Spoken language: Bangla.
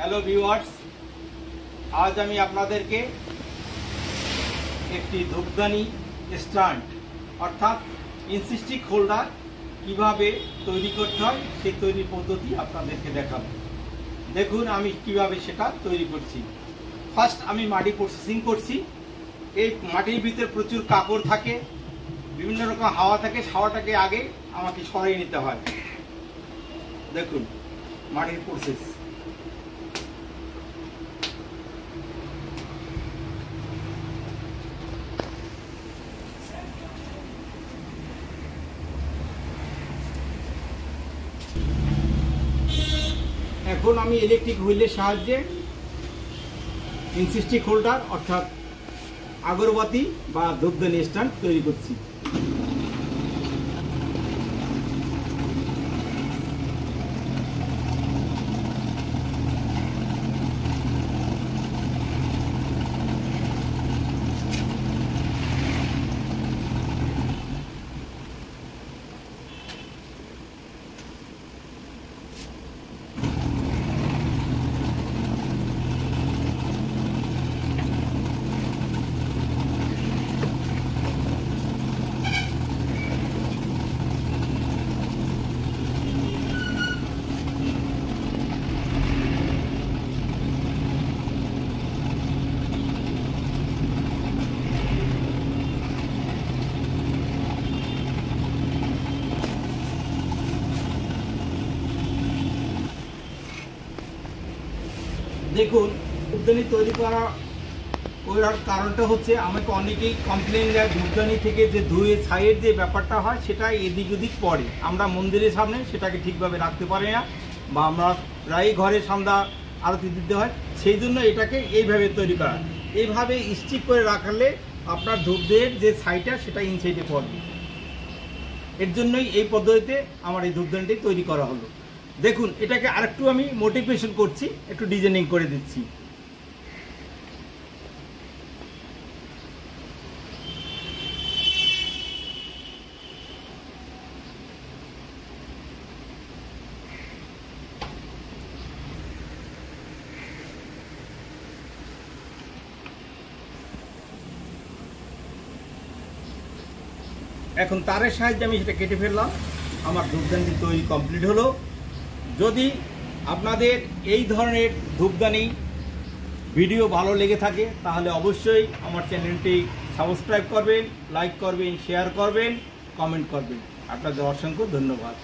হ্যালো ভিউয়ার্স, আজ আমি আপনাদেরকে একটি ধূপদানি স্ট্যান্ড অর্থাৎ ইনসিস্টিক হোল্ডার কিভাবে তৈরি করতে হয় সেই তৈরির পদ্ধতি আপনাদেরকে দেখাবো। দেখুন আমি কিভাবে সেটা তৈরি করছি। ফার্স্ট আমি মাটি প্রসেসিং করছি। এই মাটির ভিতরে প্রচুর কাপড় থাকে, বিভিন্ন রকম হাওয়া থাকে, হাওয়াটাকে আগে আমাকে সরিয়ে নিতে হয়। দেখুন মাটির প্রসেস। এখন আমি ইলেকট্রিক হুইলের সাহায্যে ইনসিস্টিক হোল্ডার অর্থাৎ আগরবাতি বা ধূপদানি স্ট্যান্ড তৈরি করছি। দেখুন ধূপদানি তৈরি করার কারণটা হচ্ছে আমাকে অনেকেই কমপ্লেন দেয় ধূপদানি থেকে যে ধুয়ে ছাইয়ের যে ব্যাপারটা হয় সেটা এদিক ওদিক পড়ে, আমরা মন্দিরের সামনে সেটাকে ঠিকভাবে রাখতে পারি না, বা আমরা প্রায় ঘরের সামনে আরতি দিতে হয়, সেই জন্য এটাকে এইভাবে তৈরি করা। এইভাবে স্টিক করে রাখলে আপনার ধূপদের যে ছাইটা সেটা ইনসাইডে পড়বে। এর জন্যই এই পদ্ধতিতে আমার এই ধূপদানিটি তৈরি করা হলো। দেখুন এটাকে আরেকটু আমি মোটিভেশন করছি, একটু ডিজাইনিং করে দিচ্ছি। এখন তারের সাহায্যে আমি সেটা কেটে ফেললাম, আমার ধূপদানি তৈরি কমপ্লিট হলো। যদি আপনাদের এই ধরনের ধূপদানি ভিডিও ভালো লেগে থাকে তাহলে অবশ্যই আমার চ্যানেলটি সাবস্ক্রাইব করবেন, লাইক করবেন, শেয়ার করবেন, কমেন্ট করবেন। আপনাদের অসংখ্য ধন্যবাদ।